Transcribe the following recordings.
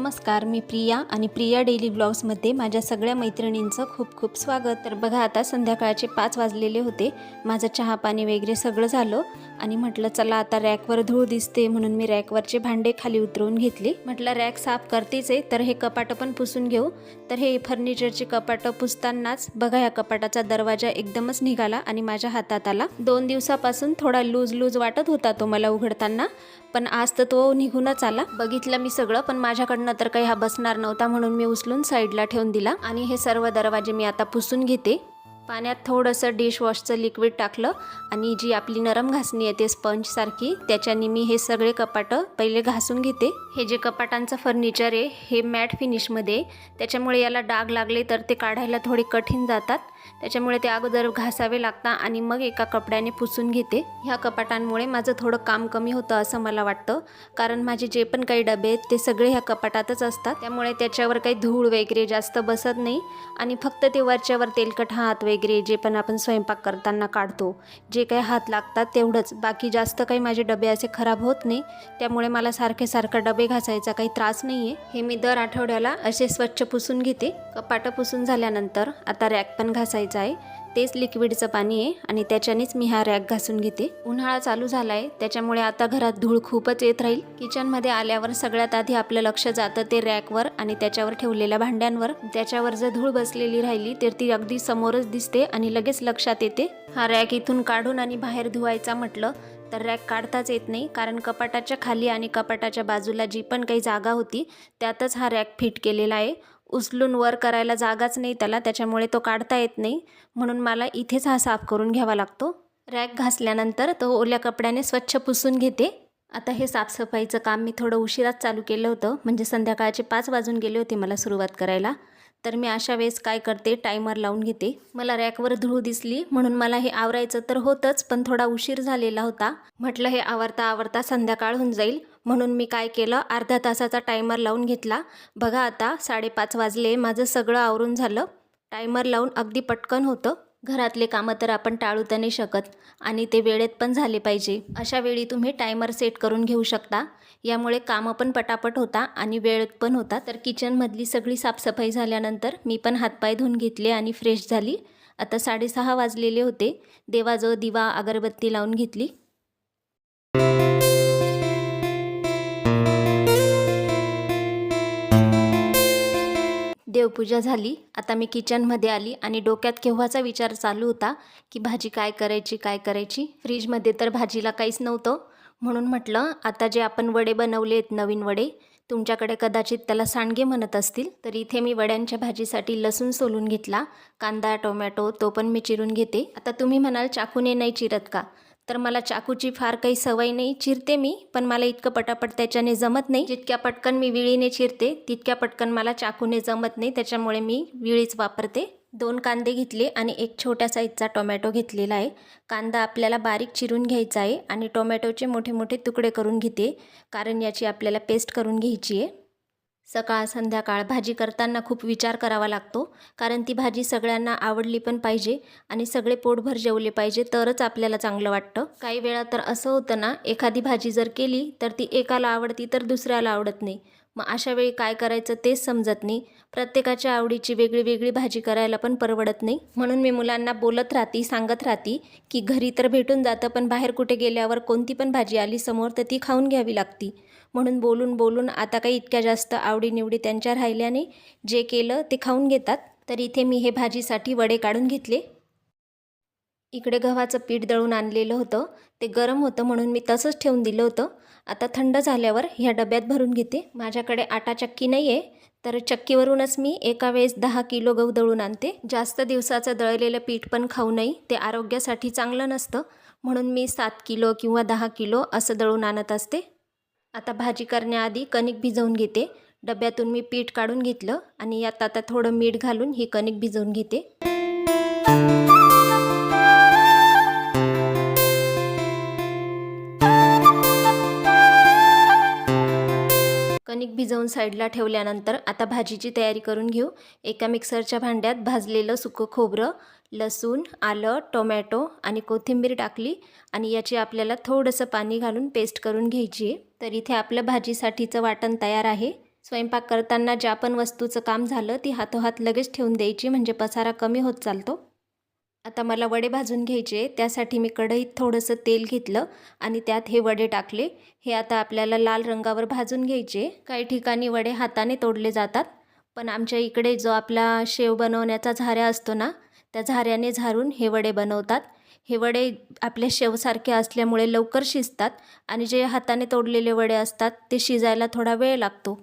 नमस्कार, मी प्रिया आणि प्रिया डेली ब्लॉग्समध्ये माझ्या सगळ्या मैत्रिणींचं खूप खूप स्वागत। तर बघा, आता संध्याकाळचे 5 वाजलेले होते। माझं चहा पाणी वगैरे सगळं झालं आणि म्हटलं चला आता रॅकवर धूळ दिसते म्हणून मी रॅकवरचे भांडे खाली उतरवून घेतली। म्हटलं रॅक साफ करतेच आहे तर हे कपाट पण पुसून घेऊ। तर हे फर्निचरचे कपाट पुसतानाच बघा या कपाटाचा दरवाजा एकदमच निघाला आणि माझ्या हातात आला। 2 दिवसापासून थोडा लूज वाटत होता तो मला उघडताना, पण आज तर तो निघूनच आला। बघितलं मी सगळं, पण माझ्याकडनं तर काही हा बसणार नव्हता म्हणून मी उचलून साईडला ठेवून दिला आणि हे सर्व दरवाजे मी आता पुसून घेते। पाण्यात थोडंसं डिशवॉशचं लिक्विड टाकलं आणि जी आपली नरम घासणी येते स्पंज सारखी, त्याच्याने मी हे सगळे कपाट पहिले घासून घेते। हे जे कपाटांचं फर्निचर आहे हे मॅट फिनिशमध्ये, त्याच्यामुळे याला डाग लागले तर ते काढायला थोडे कठीण जातात, त्याच्यामुळे ते अगोदर घासावे लागतात आणि मग एका कपड्याने पुसून घेते। ह्या कपाटांमुळे माझं थोडं काम कमी होतं असं मला वाटतं, कारण माझे जे पण काही डबे आहेत ते सगळे ह्या कपाटातच असतात, त्यामुळे त्याच्यावर काही धूळ वगैरे जास्त बसत नाही आणि फक्त ते वरच्यावर तेलकट हात वगैरे जे पण आपण स्वयंपाक करताना काढतो, जे काही हात लागतात तेवढंच, बाकी जास्त काही माझे डबे असे खराब होत नाही, त्यामुळे मला सारखे डबे घासायचा काही त्रास नाही आहे। हे मी दर आठवड्याला असे स्वच्छ पुसून घेते। कपाटं पुसून झाल्यानंतर आता रॅक पण घासायचा आहे, तेच लिक्विडचं पाणी आहे आणि त्याच्यानेच मी हा रॅक घासून घेते। उन्हाळा चालू झाला आहे त्याच्यामुळे आता घरात धूळ खूपच येत राहील। किचनमध्ये आल्यावर सगळ्यात आधी आपलं लक्ष जातं ते रॅकवर आणि त्याच्यावर ठेवलेल्या भांड्यांवर। त्याच्यावर जर धूळ बसलेली राहिली तर ती अगदी समोरच दिसते आणि लगेच लक्षात येते। हा रॅक इथून काढून आणि बाहेर धुवायचा म्हटलं तर रॅक काढताच येत नाही, कारण कपाटाच्या खाली आणि कपाटाच्या बाजूला जी पण काही जागा होती त्यातच हा रॅक फिट केलेला आहे। उचलून वर करायला जागाच नाही त्याला, त्याच्यामुळे तो काढता येत नाही, म्हणून मला इथेच हा साफ करून घ्यावा लागतो। रॅक घासल्यानंतर तो ओल्या कपड्याने स्वच्छ पुसून घेते। आता हे साफसफाईचं काम मी थोडं उशिराच चालू केलं होतं, म्हणजे संध्याकाळचे 5 वाजून गेले होते मला सुरुवात करायला। तर मी अशा वेळेस काय करते, टायमर लावून घेते। मला रॅकवर धूळ दिसली म्हणून मला हे आवरायचं तर होतंच, पण थोडा उशीर झालेला होता। म्हटलं हे आवरता संध्याकाळ होऊन जाईल, म्हणून मी काय केलं, अर्धा तासाचा टायमर लावून घेतला। बघा आता 5:30 वाजले, माझं सगळं आवरून झालं। टायमर लावून अगदी पटकन होतं। घरातले कामं तर आपण टाळू तर नाही शकत आणि ते वेळेत पण झाले पाहिजे। अशा वेळी तुम्ही टायमर सेट करून घेऊ शकता, यामुळे कामं पण पटापट होता आणि वेळेत पण होता। तर किचनमधली सगळी साफसफाई झाल्यानंतर मी पण हातपाय धुवून घेतले आणि फ्रेश झाली। आता 6:30 वाजलेले होते। देवाजवळ दिवा अगरबत्ती लावून घेतली। देवपूजा झाली। आता मी किचनमध्ये आली आणि डोक्यात केव्हाचा विचार चालू होता की भाजी काय करायची। फ्रीजमध्ये तर भाजीला काहीच नव्हतं, म्हणून म्हटलं आता जे आपण वडे बनवले आहेत, नवीन वडे, तुमच्याकडे कदाचित त्याला सांडगे म्हणत असतील, तर इथे मी वड्यांच्या भाजीसाठी लसूण सोलून घेतला, कांदा टोमॅटो तो पण मी चिरून घेते। आता तुम्ही म्हणाल चाकूने नाही चिरत का, तर मला चाकूची फार काही सवय नाही, चिरते मी, पण मला इतकं पटापट त्याच्याने जमत नाही। जितक्या पटकन मी विळीने चिरते तितक्या पटकन मला चाकूने जमत नाही, त्याच्यामुळे मी विळीच वापरते। 2 कांदे घेतले आणि एक छोट्या साईजचा टोमॅटो घेतलेला आहे। कांदा आपल्याला बारीक चिरून घ्यायचा आहे आणि टोमॅटोचे मोठे मोठे तुकडे करून घेते, कारण याची आपल्याला पेस्ट करून घ्यायची आहे। सकाळ संध्याकाळ भाजी करताना खूप विचार करावा लागतो, कारण ती भाजी सगळ्यांना आवडली पण पाहिजे आणि सगळे पोटभर जेवले पाहिजे, तरच आपल्याला चांगलं वाटतं। काही वेळा तर असं होतं ना, एखादी भाजी जर केली तर ती एकाला आवडती तर दुसऱ्याला आवडत नाही, मग अशा वेळी काय करायचं तेच समजत नाही। प्रत्येकाच्या आवडीची वेगळी भाजी करायला पण परवडत नाही, म्हणून मी मुलांना बोलत राहते, सांगत राहते की घरी तर भेटून जातं, पण बाहेर कुठे गेल्यावर कोणती पण भाजी आली समोर तर ती खाऊन घ्यावी लागती। म्हणून बोलून आता काही इतक्या जास्त आवडीनिवडी त्यांच्या राहिल्याने जे केलं ते खाऊन घेतात। तर इथे मी हे भाजीसाठी वडे काढून घेतले। इकडे गव्हाचं पीठ दळून आणलेलं होतं, ते गरम होतं म्हणून मी तसंच ठेवून दिलं होतं। आता थंड झाल्यावर ह्या डब्यात भरून घेते। माझ्याकडे आटा चक्की नाही आहे, तर चक्कीवरूनच मी एका वेळेस 10 किलो गहू दळून आणते। जास्त दिवसाचं दळलेलं पीठ पण खाऊ नये, ते आरोग्यासाठी चांगलं नसतं, म्हणून मी 7 किलो किंवा 10 किलो असं दळून आणत असते। आता भाजी करण्याआधी कणिक भिजवून घेते। डब्यातून मी पीठ काढून घेतलं आणि यात आता थोडं मीठ घालून ही कणिक भिजवून घेते। कणिक भिजवून साईडला ठेवल्यानंतर आता भाजीची तयारी करून घेऊ। एका मिक्सरच्या भांड्यात भाजलेलं सुकं खोबरं, लसूण, आलं, टोमॅटो आणि कोथिंबीर टाकली आणि याची आपल्याला थोडंसं पाणी घालून पेस्ट करून घ्यायची आहे। तर इथे आपलं भाजीसाठीचं वाटण तयार आहे। स्वयंपाक करताना ज्या पण वस्तूचं काम झालं ती हातोहात लगेच ठेवून द्यायची, म्हणजे पसारा कमी होत चालतो. आता मला वडे भाजून घ्यायचे. त्यासाठी मी कढईत थोडंसं तेल घेतलं आणि त्यात हे वडे टाकले. हे आता आपल्याला लाल रंगावर भाजून घ्यायचे. काही ठिकाणी वडे हाताने तोडले जातात, पण आमच्या इकडे जो आपला शेव बनवण्याचा झाऱ्या असतो ना, त्या झाऱ्याने झारून हे वडे बनवतात. हे वडे आपल्या शेवसारखे असल्यामुळे लवकर शिजतात आणि जे हाताने तोडलेले वडे असतात ते शिजायला थोडा वेळ लागतो.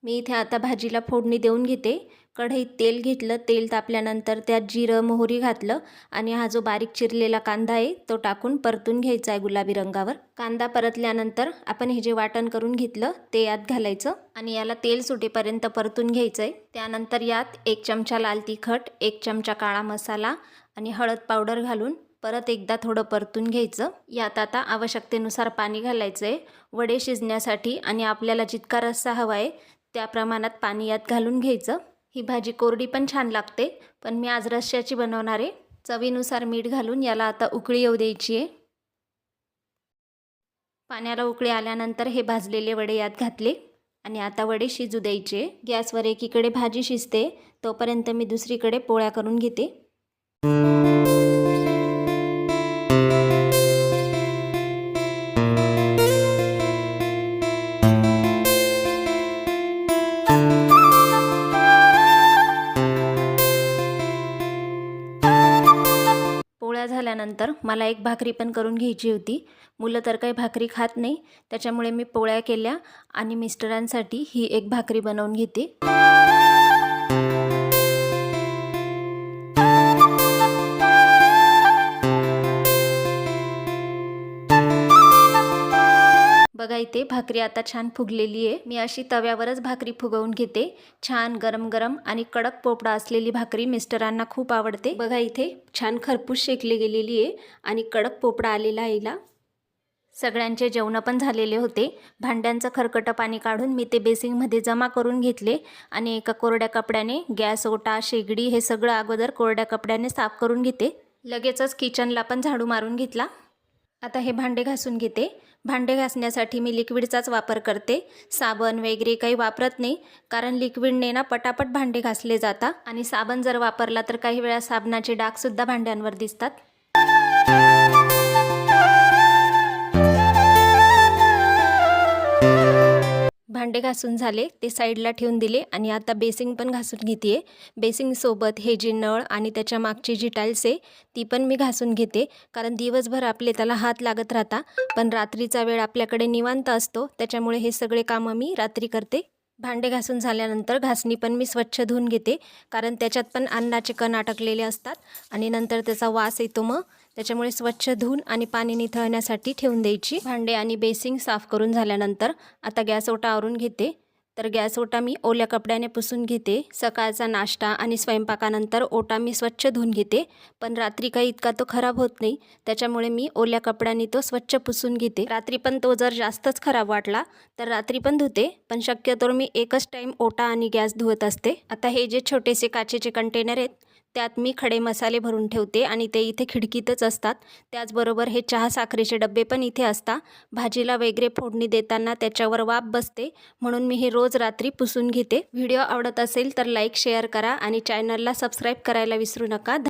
मी इथे आता भाजीला फोडणी देऊन घेते. कढईत तेल घेतलं. तेल तापल्यानंतर त्यात जिरं मोहरी घातलं आणि हा जो बारीक चिरलेला कांदा आहे तो टाकून परतून घ्यायचा आहे गुलाबी रंगावर. कांदा परतल्यानंतर आपण हे जे वाटण करून घेतलं ते यात घालायचं आणि याला तेल सुटेपर्यंत परतून घ्यायचं आहे. त्यानंतर यात 1 चमचा लाल तिखट, 1 चमचा काळा मसाला आणि हळद पावडर घालून परत एकदा थोडं परतून घ्यायचं. यात आता आवश्यकतेनुसार पाणी घालायचं आहे वडे शिजण्यासाठी आणि आपल्याला जितका रस्सा हवा आहे त्या प्रमाणात पाणी यात घालून घ्यायचं. ही भाजी कोरडी पण छान लागते, पण मी आज रश्श्याची बनवणार आहे. चवीनुसार मीठ घालून याला आता उकळी येऊ द्यायची आहे. पाण्याला उकळी आल्यानंतर हे भाजलेले वडे यात घातले आणि आता वडे शिजू द्यायचे. गॅसवर एकीकडे भाजी शिजते तोपर्यंत मी दुसरीकडे पोळ्या करून घेते. पोळ्या झाल्यानंतर मला एक भाकरी पण करून घ्यायची होती. मुलं तर काही भाकरी खात नाही, त्याच्यामुळे मी पोळ्या केल्या आणि मिस्टरांसाठी ही एक भाकरी बनवून घेते. बघा इथे भाकरी आता छान फुगलेली आहे. मी अशी तव्यावरच भाकरी फुगवून घेते. छान गरम गरम आणि कडक पोपडा असलेली भाकरी मिस्टरांना खूप आवडते. बघा इथे छान खरपूस शेकली गेलेली आहे आणि कडक पोपडा आलेला आहे हिला. सगळ्यांचे जेवण पण झालेले होते. भांड्यांचं खरकटं पाणी काढून मी ते बेसिंगमध्ये जमा करून घेतले आणि एका कोरड्या कपड्याने गॅस, ओटा, शेगडी हे सगळं अगोदर कोरड्या कपड्याने साफ करून घेते. लगेचच किचनला पण झाडू मारून घेतला. आता हे भांडे घासून घेते. भांडे घासण्यासाठी मी लिक्विडचाच वापर करते. साबण वगैरे काही वापरत नाही, कारण लिक्विडने ना पटापट भांडे घासले जातात आणि साबण जर वापरला तर काही वेळा साबणाचे डागसुद्धा भांड्यांवर दिसतात. भांडे घासून झाले, ते साईडला ठेवून दिले आणि आता बेसिंग पण घासून घेते आहे. बेसिंगसोबत हे जे नळ आणि त्याच्या मागची जी टाईल्स आहे ती पण मी घासून घेते, कारण दिवसभर आपले त्याला हात लागत राहता, पण रात्रीचा वेळ आपल्याकडे निवांत असतो, त्याच्यामुळे हे सगळे कामं मी रात्री करते. भांडे घासून झाल्यानंतर घासणी पण मी स्वच्छ धुवून घेते, कारण त्याच्यात पण अन्नाचे कण अटकलेले असतात आणि नंतर त्याचा वास येतो. मग त्याच्यामुळे स्वच्छ धुवून आणि पाणी निथळण्यासाठी ठेवून द्यायची. भांडे आणि बेसिंग साफ करून झाल्यानंतर आता गॅस ओटा आवरून घेते. तर गॅस ओटा मी ओल्या कपड्याने पुसून घेते. सकाळचा नाश्ता आणि स्वयंपाकानंतर ओटा मी स्वच्छ धुवून घेते, पण रात्री काही इतका तो खराब होत नाही, त्याच्यामुळे मी ओल्या कपड्याने तो स्वच्छ पुसून घेते. रात्री पण तो जर जास्तच खराब वाटला तर रात्री पण धुते, पण शक्यतो मी एकच टाईम ओटा आणि गॅस धुवत असते. आता हे जे छोटेसे काचेचे कंटेनर आहेत त्यात मी खडे मसाले भरून ठेवते आणि ते इथे खिडकीतच असतात. त्याचबरोबर हे चहा साखरेचे डबे पण इथे असतात. भाजीला वगैरे फोडणी देताना त्याच्यावर वाफ बसते, म्हणून मी हे रोज रात्री पुसून घेते. व्हिडिओ आवडत असेल तर लाईक, शेअर करा आणि चॅनलला सबस्क्राईब करायला विसरू नका.